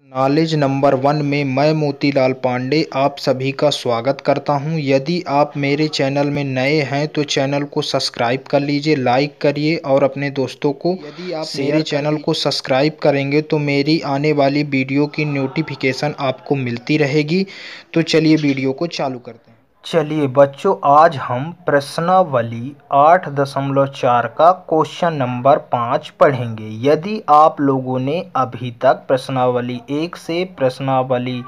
Knowledge number 1 में मैं मोतीलाल पांडे आप सभी का स्वागत करता हूं। यदि आप मेरे चैनल में नए हैं तो चैनल को सब्सक्राइब कर लीजिए, लाइक करिए और अपने दोस्तों को यदि आप मेरे चैनल को सब्सक्राइब करेंगे तो मेरी आने वाली वीडियो की नोटिफिकेशन आपको मिलती रहेगी। तो चलिए वीडियो को चालू करते हैं। चलिए बच्चों, आज हम प्रश्नावली 8.4 का क्वेश्चन नंबर 5 पढ़ेंगे। यदि आप लोगों ने अभी तक प्रश्नावली 1 से प्रश्नावली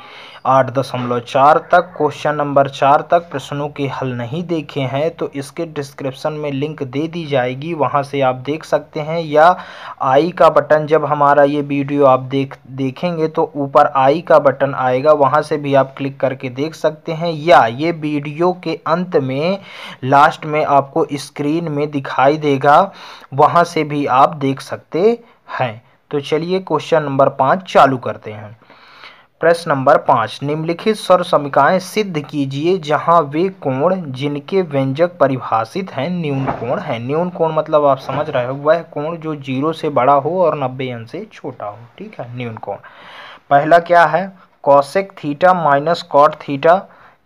8.4 तक क्वेश्चन नंबर 4 तक प्रश्नों के हल नहीं देखे हैं तो इसके डिस्क्रिप्शन में लिंक दे दी जाएगी, वहां से आप देख सकते हैं। या आई का बटन, जब हमारा ये वीडियो आप देखेंगे तो ऊपर आई का बटन आएगा, वहां से भी आप क्लिक करके देख सकते हैं। या ये वीडियो के अंत में लास्ट में आपको स्क्रीन में दिखाई देगा, वहां से भी आप देख सकते हैं। तो चलिए क्वेश्चन नंबर 5 चालू करते हैं। प्रश्न नंबर 5, निम्नलिखित स्वर समीकरण सिद्ध कीजिए जहां वे कोण जिनके व्यंजक परिभाषित हैं न्यून कोण है। न्यून कोण मतलब आप समझ रहे हो, वह कोण जो 0 से बड़ा हो और 90 अंश से छोटा हो। ठीक है, न्यून कोण। पहला क्या है, cosec theta minus cot theta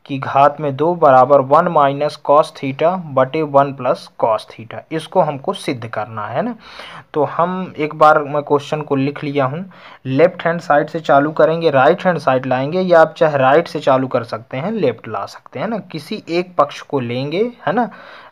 की घात में 2 बराबर 1 माइनस कॉस थीटा बटे 1 प्लस कॉस थीटा। इसको हमको सिद्ध करना है ना। तो हम एक बार मैं क्वेश्चन को लिख लिया हूँ। लेफ्ट हैंड साइड से चालू करेंगे, राइट हैंड साइड लाएंगे, या आप चाहे राइट से चालू कर सकते हैं, लेफ्ट ला सकते हैं ना। किसी एक पक्ष को लेंगे है ना,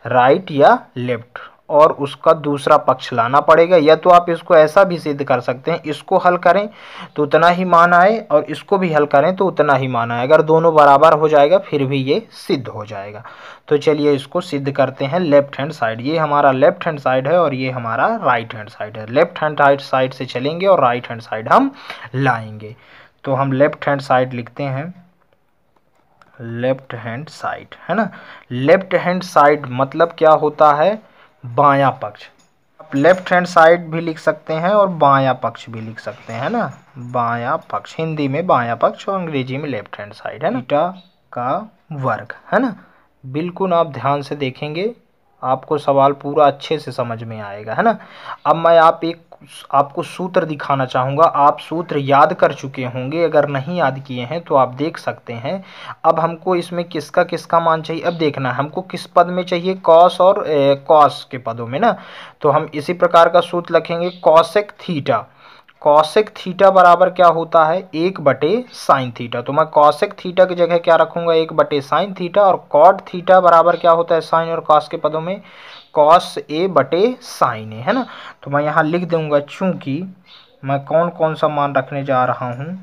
राइट या लेफ्ट, और उसका दूसरा पक्ष लाना पड़ेगा। या तो आप इसको ऐसा भी सिद्ध कर सकते हैं, इसको हल करें तो उतना ही मान आए और इसको भी हल करें तो उतना ही मान आए। अगर दोनों बराबर हो जाएगा फिर भी ये सिद्ध हो जाएगा। तो चलिए इसको सिद्ध करते हैं। लेफ्ट हैंड साइड, ये हमारा लेफ्ट हैंड साइड है और ये हमारा राइट हैंड साइड है। लेफ्ट हैंड साइड से चलेंगे और राइट हैंड साइड हम लाएंगे। तो हम लेफ्ट हैंड साइड लिखते हैं, लेफ्ट हैंड साइड है ना। लेफ्ट हैंड साइड मतलब क्या होता है, बायां पक्ष। आप लेफ्ट हैंड साइड भी लिख सकते हैं और बायां पक्ष भी लिख सकते हैं ना। बायां पक्ष, हिंदी में बायां पक्ष और अंग्रेजी में लेफ्ट हैंड साइड है ना। थीटा का वर्ग है ना। बिल्कुल आप ध्यान से देखेंगे, आपको सवाल पूरा अच्छे से समझ में आएगा है ना। अब मैं आपको सूत्र दिखाना चाहूँगा। आप सूत्र याद कर चुके होंगे, अगर नहीं याद किए हैं तो आप देख सकते हैं। अब हमको इसमें किसका किसका मान चाहिए, अब देखना है हमको किस पद में चाहिए, कॉस और कॉस के पदों में ना। तो हम इसी प्रकार का सूत्र लिखेंगे, कॉसेक थीटा। कॉसेक थीटा बराबर क्या होता है, 1/साइन थीटा। तो मैं कॉसेक थीटा की जगह क्या रखूंगा, 1/साइन थीटा। और कॉट थीटा बराबर क्या होता है, साइन और कॉस के पदों में कॉस A/साइन A है ना। तो मैं यहाँ लिख दूंगा, चूंकि मैं कौन कौन सा मान रखने जा रहा हूँ,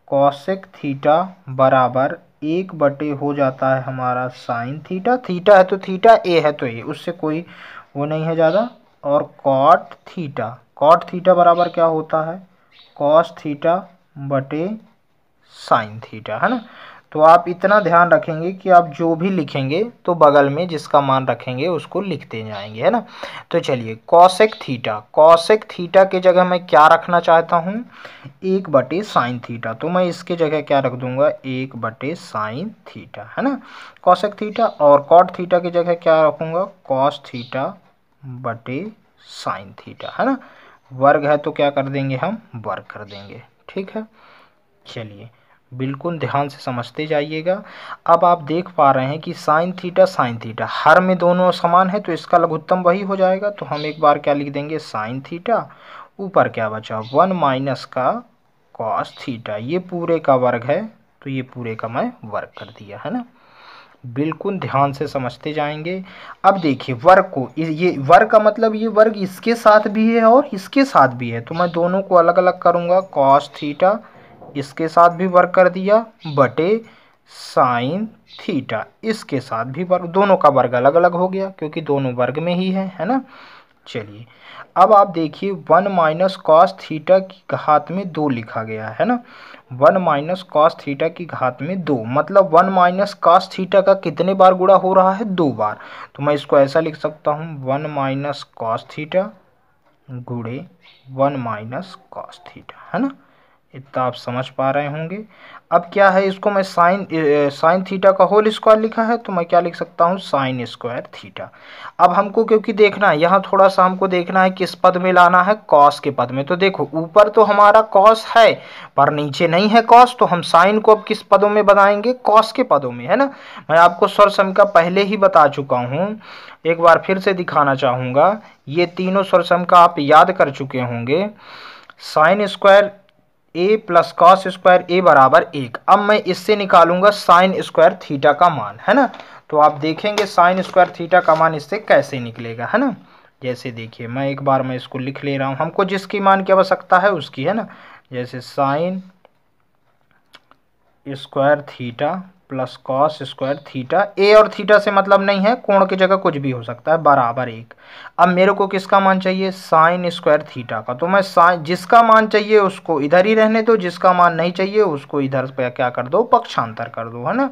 कॉसेक थीटा बराबर 1 हो जाता है हमारा साइन थीटा। थीटा है तो थीटा, ए है तो ए, उससे कोई वो नहीं है ज़्यादा। और कॉट थीटा, कॉट थीटा बराबर क्या होता है, कॉस थीटा बटे साइन थीटा है ना। तो आप इतना ध्यान रखेंगे कि आप जो भी लिखेंगे तो बगल में जिसका मान रखेंगे उसको लिखते जाएंगे है ना। तो चलिए कॉसेक थीटा, कॉसेक थीटा के जगह मैं क्या रखना चाहता हूँ, 1/साइन थीटा। तो मैं इसके जगह क्या रख दूंगा, 1/साइन थीटा है ना, कॉसेक थीटा। और कॉट थीटा की जगह क्या रखूंगा, कॉस थीटा बटे साइन थीटा है ना। वर्ग है तो क्या कर देंगे, हम वर्ग कर देंगे। ठीक है, चलिए बिल्कुल ध्यान से समझते जाइएगा। अब आप देख पा रहे हैं कि साइन थीटा हर में दोनों समान है तो इसका लघुत्तम वही हो जाएगा। तो हम एक बार क्या लिख देंगे, साइन थीटा, ऊपर क्या बचा, 1 माइनस का कॉस थीटा। ये पूरे का वर्ग है तो ये पूरे का मैं वर्ग कर दिया है ना। बिल्कुल ध्यान से समझते जाएंगे। अब देखिए वर्ग को, ये वर्ग का मतलब ये वर्ग इसके साथ भी है और इसके साथ भी है। तो मैं दोनों को अलग अलग करूँगा, कॉस थीटा इसके साथ भी वर्ग कर दिया बटे साइन थीटा इसके साथ भी वर्ग, दोनों का वर्ग अलग अलग हो गया क्योंकि दोनों वर्ग में ही है ना। चलिए अब आप देखिए 1 माइनस कॉस थीटा की घात में 2 लिखा गया है ना। 1 माइनस कॉस थीटा की घात में 2 मतलब 1 माइनस कॉस थीटा का कितने बार गुणा हो रहा है, 2 बार। तो मैं इसको ऐसा लिख सकता हूँ, 1 माइनस कॉस थीटा गुणे 1 माइनस कॉस थीटा है ना। इतना आप समझ पा रहे होंगे। अब क्या है, इसको मैं साइन थीटा का होल स्क्वायर लिखा है, तो मैं क्या लिख सकता हूँ, साइन स्क्वायर थीटा। अब हमको क्योंकि देखना है, यहाँ थोड़ा सा हमको देखना है किस पद में लाना है, कॉस के पद में। तो देखो ऊपर तो हमारा कॉस है पर नीचे नहीं है कॉस, तो हम साइन को अब किस पदों में बनाएंगे, कॉस के पदों में, है ना। मैं आपको सर्वसम का पहले ही बता चुका हूँ, एक बार फिर से दिखाना चाहूँगा। ये तीनों सर्वसम का आप याद कर चुके होंगे। साइन स्क्वायर ए प्लस कॉस स्क्वायर ए बराबर 1। अब मैं इससे निकालूंगा साइन स्क्वायर थीटा का मान, है ना। तो आप देखेंगे साइन स्क्वायर थीटा का मान इससे कैसे निकलेगा, है ना। जैसे देखिए मैं इसको लिख ले रहा हूँ, हमको जिसकी मान की आवश्यकता है उसकी, है ना। जैसे sine square theta plus cos square theta, A और थीटा से मतलब नहीं है, कोण की जगह कुछ भी हो सकता है, बराबर 1। अब मेरे को किसका मान चाहिए, साइन स्क्वायर थीटा का। तो मैं साइन, जिसका मान चाहिए उसको इधर ही रहने दो, जिसका मान नहीं चाहिए उसको इधर पे क्या कर दो, पक्षांतर कर दो, है ना।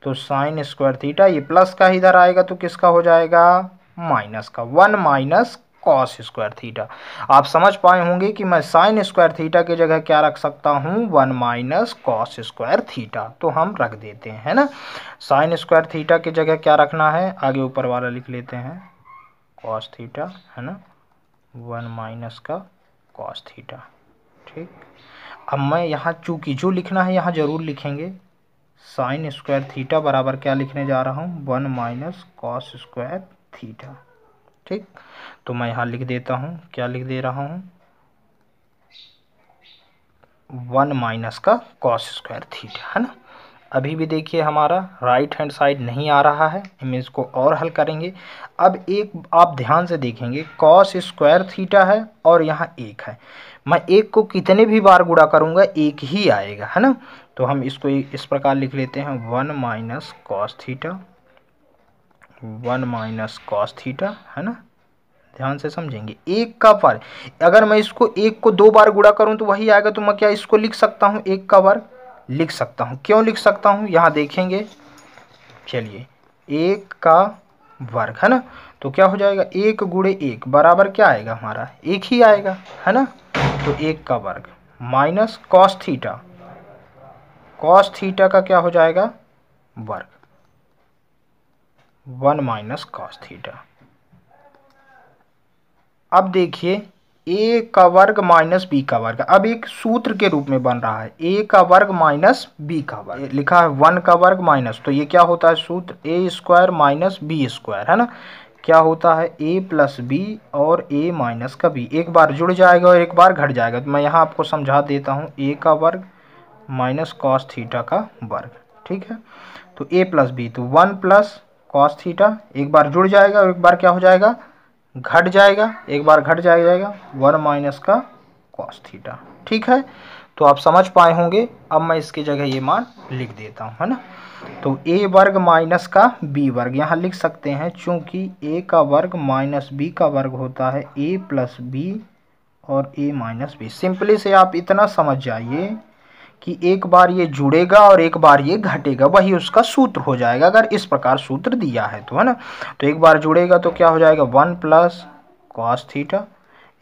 तो साइन स्क्वायर थीटा, ये प्लस का इधर आएगा तो किसका हो जाएगा, माइनस का, 1 माइनस कॉस स्क्वायर थीटा। आप समझ पाए होंगे कि मैं साइन स्क्वायर थीटा की जगह क्या रख सकता हूँ, 1 माइनस कॉस स्क्वायर थीटा। तो हम रख देते हैं, है ना। साइन स्क्वायर थीटा की जगह क्या रखना है, आगे ऊपर वाला लिख लेते हैं, कॉस थीटा, है ना, 1 माइनस का कॉस थीटा। ठीक, अब मैं यहाँ चूंकि जो लिखना है यहाँ जरूर लिखेंगे, साइन स्क्वायर थीटा बराबर क्या लिखने जा रहा हूँ, 1 माइनस कॉस स्क्वायर थीटा। ठीक, तो मैं यहाँ लिख देता हूँ, क्या लिख दे रहा हूँ, 1 माइनस का कॉस स्क्वायर थीटा, है ना। अभी भी देखिए हमारा राइट हैंड साइड नहीं आ रहा है, हम इसको और हल करेंगे। अब एक आप ध्यान से देखेंगे, कॉस स्क्वायर थीटा है और यहाँ 1 है, मैं 1 को कितने भी बार गुणा करूँगा 1 ही आएगा, है ना। तो हम इसको इस प्रकार लिख लेते हैं, 1 minus cos theta, 1 minus cos theta, है ना। ध्यान से समझेंगे, 1 का वर्ग, अगर मैं इसको 1 को 2 बार गुणा करूं तो वही आएगा, तो मैं क्या इसको लिख सकता हूं, 1 का वर्ग लिख सकता हूं। क्यों लिख सकता हूं, यहां देखेंगे, चलिए 1 का वर्ग, है ना। तो क्या हो जाएगा, 1 गुणे 1 बराबर क्या आएगा हमारा, 1 ही आएगा, है ना। तो 1 का वर्ग minus cos theta, cos theta का क्या हो जाएगा, वर्ग, 1 माइनस कॉस थीटा। अब देखिए a का वर्ग माइनस बी का वर्ग, अब एक सूत्र के रूप में बन रहा है, a का वर्ग माइनस बी का वर्ग, लिखा है 1 का वर्ग माइनस, तो ये क्या होता है सूत्र, a square minus B square, है ना। क्या होता है, a प्लस बी और a माइनस का b, एक बार जुड़ जाएगा और एक बार घट जाएगा। तो मैं यहाँ आपको समझा देता हूँ, a का वर्ग माइनस कॉस थीटा का वर्ग, ठीक है। तो a प्लस बी, तो 1 प्लस कॉस थीटा, एक बार जुड़ जाएगा और एक बार क्या हो जाएगा, घट जाएगा, एक बार घट जाएगा, 1 माइनस का कॉस थीटा, ठीक है। तो आप समझ पाए होंगे। अब मैं इसकी जगह ये मान लिख देता हूँ, है ना। तो a वर्ग माइनस का b वर्ग यहाँ लिख सकते हैं, चूंकि a का वर्ग माइनस b का वर्ग होता है a प्लस बी और a माइनस बी। सिंपली से आप इतना समझ जाइए कि एक बार ये जुड़ेगा और एक बार ये घटेगा, वही उसका सूत्र हो जाएगा, अगर इस प्रकार सूत्र दिया है तो, है ना। तो एक बार जुड़ेगा तो क्या हो जाएगा, 1 प्लस कॉस थीटा,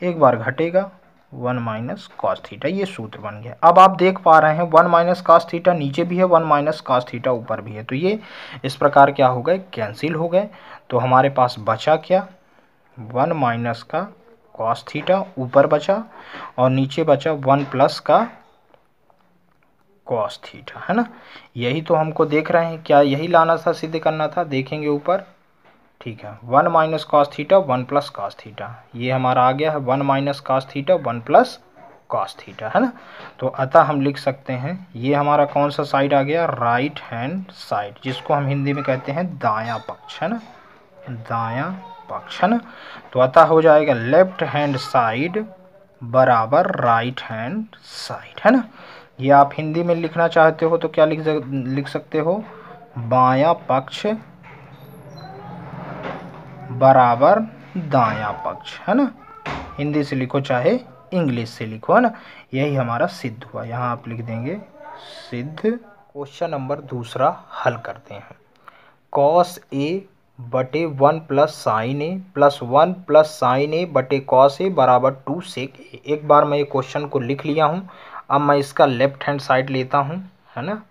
एक बार घटेगा 1 माइनस कॉस थीटा, ये सूत्र बन गया। अब आप देख पा रहे हैं 1 माइनस कॉस थीटा नीचे भी है, 1 माइनस कॉस थीटा ऊपर भी है, तो ये इस प्रकार क्या हो गए, कैंसिल हो गए। तो हमारे पास बचा क्या, 1 माइनस का कॉस थीटा ऊपर बचा और नीचे बचा 1 प्लस का कॉस थीटा, है ना। यही तो हमको देख रहे हैं, क्या यही लाना था, सिद्ध करना था, देखेंगे ऊपर, ठीक है। 1 minus cos theta 1 plus cos theta, ये हमारा आ गया है 1 minus cos theta 1 plus cos theta, है ना। तो अतः हम लिख सकते हैं, ये हमारा कौन सा साइड आ गया, राइट हैंड साइड, जिसको हम हिंदी में कहते हैं दायां पक्ष, है ना, दायां पक्ष, है ना। तो अतः हो जाएगा लेफ्ट हैंड साइड बराबर राइट हैंड साइड, है ना। ये आप हिंदी में लिखना चाहते हो तो क्या लिख सकते हो, बायां पक्ष बराबर दायां पक्ष, है ना। हिंदी से लिखो चाहे इंग्लिश से लिखो, है ना। यही हमारा सिद्ध हुआ, यहाँ आप लिख देंगे सिद्ध। क्वेश्चन नंबर दूसरा हल करते हैं, कॉस ए बटे 1 प्लस साइन ए प्लस 1 प्लस साइन ए बटे कॉस ए बराबर 2 सेक ए। एक बार मैं ये क्वेश्चन को लिख लिया हूँ, अब मैं इसका लेफ्ट हैंड साइड लेता हूँ, है ना,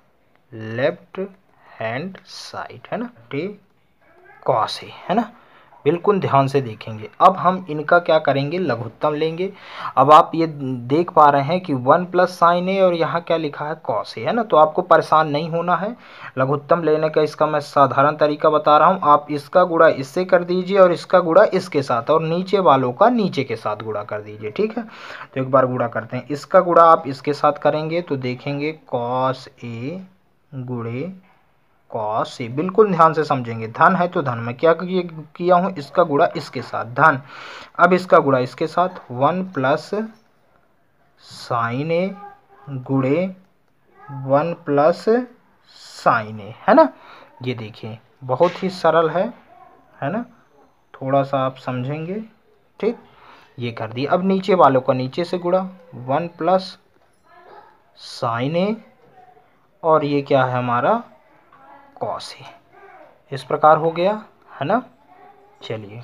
लेफ्ट हैंड साइड, है ना, टे कॉस ए, है ना। बिल्कुल ध्यान से देखेंगे। अब हम इनका क्या करेंगे, लघुत्तम लेंगे। अब आप ये देख पा रहे हैं कि 1 प्लस साइन ए और यहाँ क्या लिखा है, कॉस ए, है ना। तो आपको परेशान नहीं होना है। लघुत्तम लेने का इसका मैं साधारण तरीका बता रहा हूँ। आप इसका गुणा इससे कर दीजिए और इसका गुणा इसके साथ, और नीचे वालों का नीचे के साथ गुणा कर दीजिए, ठीक है। तो एक बार गुणा करते हैं। इसका गुणा आप इसके साथ करेंगे तो देखेंगे कॉस ए गुणे कॉस ए। बिल्कुल ध्यान से समझेंगे। धन है तो धन, मैं क्या किया हूँ, इसका गुणा इसके साथ धन। अब इसका गुणा इसके साथ 1 प्लस साइन ए गुणे 1 प्लस साइन ए, है ना। ये देखिए बहुत ही सरल है ना। थोड़ा सा आप समझेंगे, ठीक। ये कर दिए। अब नीचे वालों का नीचे से गुणा 1 प्लस साइन ए और ये क्या है हमारा, कॉस ए। इस प्रकार हो गया, है ना। चलिए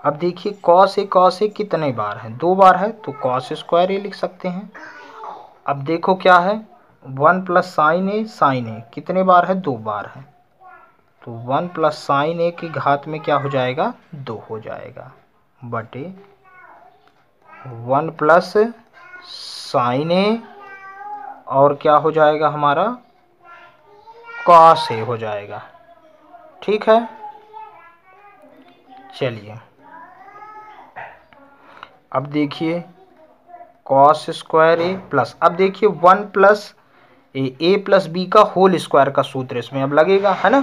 अब देखिए कॉस ए कितने बार है, 2 बार है, तो कॉस स्क्वायर ए लिख सकते हैं। अब देखो क्या है, 1 प्लस साइन ए कितने बार है, 2 बार है, तो 1 प्लस साइन ए की घात में क्या हो जाएगा, 2 हो जाएगा, बटे 1 प्लस साइन ए और क्या हो जाएगा हमारा, कॉस ए हो जाएगा, ठीक है। चलिए अब देखिए कॉस स्क्वायर ए प्लस, अब देखिए 1 प्लस ए प्लस बी का होल स्क्वायर का सूत्र इसमें अब लगेगा, है ना।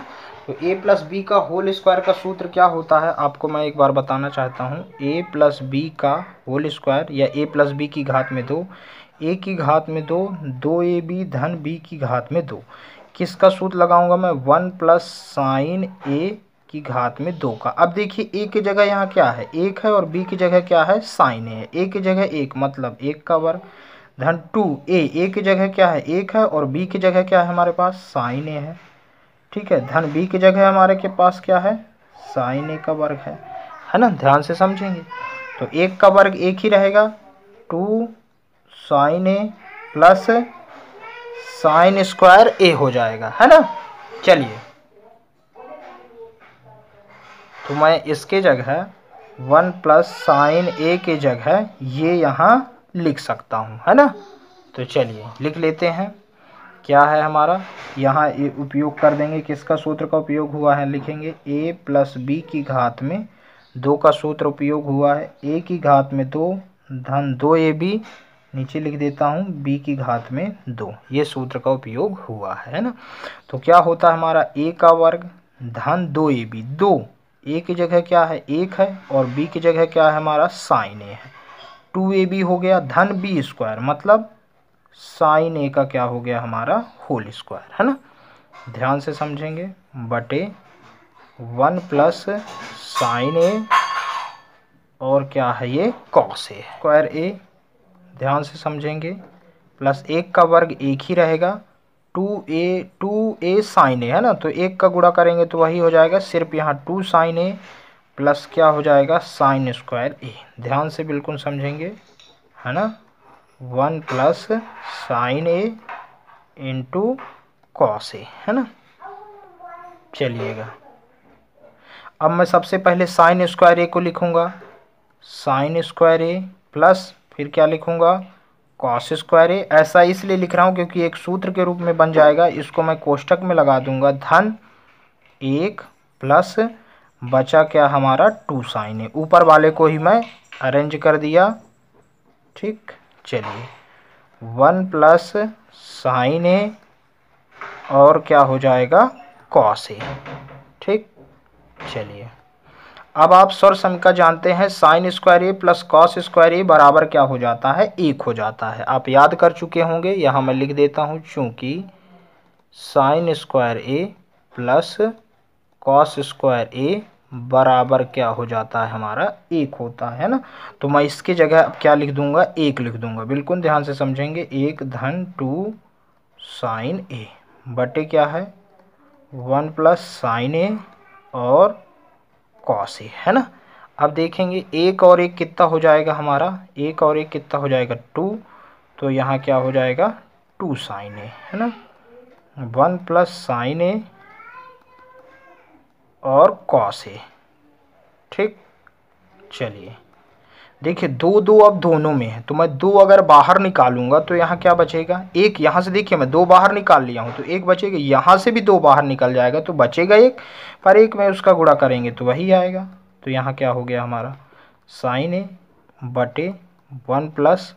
तो ए प्लस बी का होल स्क्वायर का सूत्र क्या होता है, आपको मैं एक बार बताना चाहता हूँ। ए प्लस बी का होल स्क्वायर या ए प्लस बी की घात में 2, ए की घात में 2, 2ab धन बी की घात में 2। किसका सूत्र लगाऊंगा मैं, 1 प्लस साइन ए की घात में 2 का। अब देखिए ए की जगह यहाँ क्या है, 1 है, और बी की जगह क्या है, साइन ए है। ए की जगह 1 मतलब 1 का वर्ग धन 2 ए की जगह क्या है, 1 है, और बी की जगह क्या है हमारे पास, साइन ए है, ठीक है। धन बी की जगह हमारे के पास क्या है, साइन ए का वर्ग है ना। ध्यान से समझेंगे। तो 1 का वर्ग 1 ही रहेगा, 2 साइन ए प्लस साइन स्क्वायर ए हो जाएगा, है ना। चलिए तो मैं इसके जगह 1 प्लस साइन ए के जगह ये यहाँ लिख सकता हूँ, है ना। तो चलिए लिख लेते हैं। क्या है हमारा, यहाँ उपयोग कर देंगे, किसका सूत्र का उपयोग हुआ है, लिखेंगे a प्लस बी की घात में 2 का सूत्र उपयोग हुआ है। a की घात में 2 धन 2ab, नीचे लिख देता हूँ b की घात में 2, ये सूत्र का उपयोग हुआ है ना। तो क्या होता है हमारा, a का वर्ग धन 2ab, 2 a की जगह क्या है, 1 है, और b की जगह क्या है हमारा, साइन ए है, 2ab हो गया, धन b स्क्वायर मतलब साइन ए का क्या हो गया हमारा, होल स्क्वायर, है ना। ध्यान से समझेंगे, बटे 1 प्लस साइन ए और क्या है ये, कॉस ए स्क्वायर ए। ध्यान से समझेंगे, प्लस 1 का वर्ग 1 ही रहेगा, 2a साइन ए, है ना। तो 1 का गुणा करेंगे तो वही हो जाएगा, सिर्फ यहाँ 2 साइन ए प्लस क्या हो जाएगा, साइन स्क्वायर ए। ध्यान से बिल्कुल समझेंगे, है ना। 1 plus sign A into cos A, है ना। चलिएगा अब मैं सबसे पहले साइन स्क्वायर ए को लिखूंगा, साइन स्क्वायर ए प्लस फिर क्या लिखूंगा, कॉस स्क्वायर ए। ऐसा इसलिए लिख रहा हूँ क्योंकि एक सूत्र के रूप में बन जाएगा, इसको मैं कोष्टक में लगा दूंगा, धन 1 प्लस बचा क्या हमारा, 2 साइन ए। ऊपर वाले को ही मैं अरेंज कर दिया, ठीक। चलिए 1 प्लस साइन ए और क्या हो जाएगा, कॉस ए, ठीक। चलिए अब आप स्वर समीकरण जानते हैं, साइन स्क्वायर ए प्लस कॉस स्क्वायर ए बराबर क्या हो जाता है, 1 हो जाता है। आप याद कर चुके होंगे, यहाँ मैं लिख देता हूँ, चूंकि साइन स्क्वायर ए प्लस कॉस स्क्वायर ए बराबर क्या हो जाता है हमारा, 1 होता है ना। तो मैं इसके जगह अब क्या लिख दूंगा, 1 लिख दूंगा। बिल्कुल ध्यान से समझेंगे, 1 धन 2 साइन ए बटे क्या है, 1 प्लस साइन ए और कॉस ए, है ना। अब देखेंगे एक और एक कितना हो जाएगा हमारा, एक और एक कितना हो जाएगा 2, तो यहाँ क्या हो जाएगा 2 sin a, है ना, 1 प्लस साइन ए और कॉस ए। ठीक, चलिए देखिए 2 2 अब दोनों में है, तो मैं 2 अगर बाहर निकालूंगा तो यहाँ क्या बचेगा, एक यहाँ से देखिए मैं 2 बाहर निकाल लिया हूँ तो एक बचेगा, यहाँ से भी 2 बाहर निकल जाएगा तो बचेगा एक, पर एक में उसका गुणा करेंगे तो वही आएगा। तो यहाँ क्या हो गया हमारा साइन ए बटे 1 plus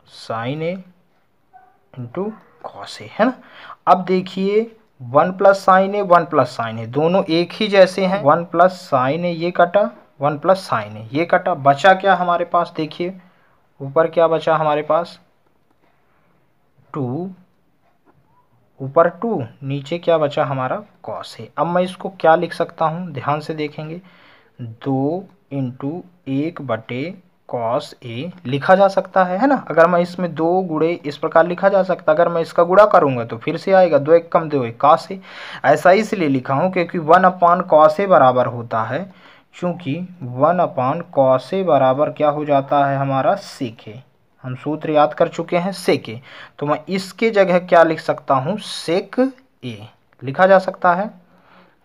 sign A into cos A, है ना। अब देखिए 1 प्लस साइन ए 1 प्लस साइन ए दोनों एक ही जैसे हैं, 1 प्लस साइन ए ये कटा, 1 प्लस साइन ए ये कटा, बचा क्या हमारे पास, देखिए ऊपर क्या बचा हमारे पास 2, ऊपर 2 नीचे क्या बचा हमारा कॉस ए। अब मैं इसको क्या लिख सकता हूँ, ध्यान से देखेंगे 2 इंटू 1 बटे कॉस ए लिखा जा सकता है ना। अगर मैं इसमें 2 गुणे इस प्रकार लिखा जा सकता, अगर मैं इसका गुणा करूंगा तो फिर से आएगा 2 1 कम 2 1 कॉस ए। ऐसा इसलिए लिखा हूँ क्योंकि 1 अपान कॉस ए बराबर होता है, चूंकि 1 अपान कॉस ए बराबर क्या हो जाता है हमारा सेक ए, हम सूत्र याद कर चुके हैं सेक ए, तो मैं इसके जगह क्या लिख सकता हूँ सेक ए लिखा जा सकता है,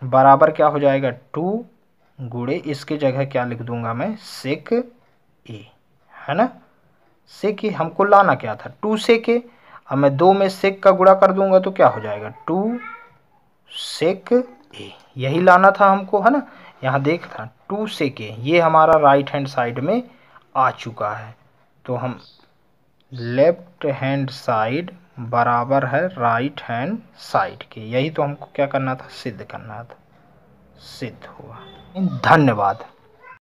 बराबर क्या हो जाएगा 2 गुणे इसके जगह क्या लिख दूंगा मैं सेक ए, है ना। सेक ए हमको लाना क्या था 2 सेक ए, अब मैं 2 में सेक का गुणा कर दूंगा तो क्या हो जाएगा 2 सेक ए, यही लाना था हमको, है ना। यहाँ देख था 2 सेक ए, ये हमारा राइट हैंड साइड में आ चुका है, तो हम लेफ्ट हैंड साइड बराबर है राइट हैंड साइड के, यही तो हमको क्या करना था सिद्ध करना था, सिद्ध हुआ। धन्यवाद।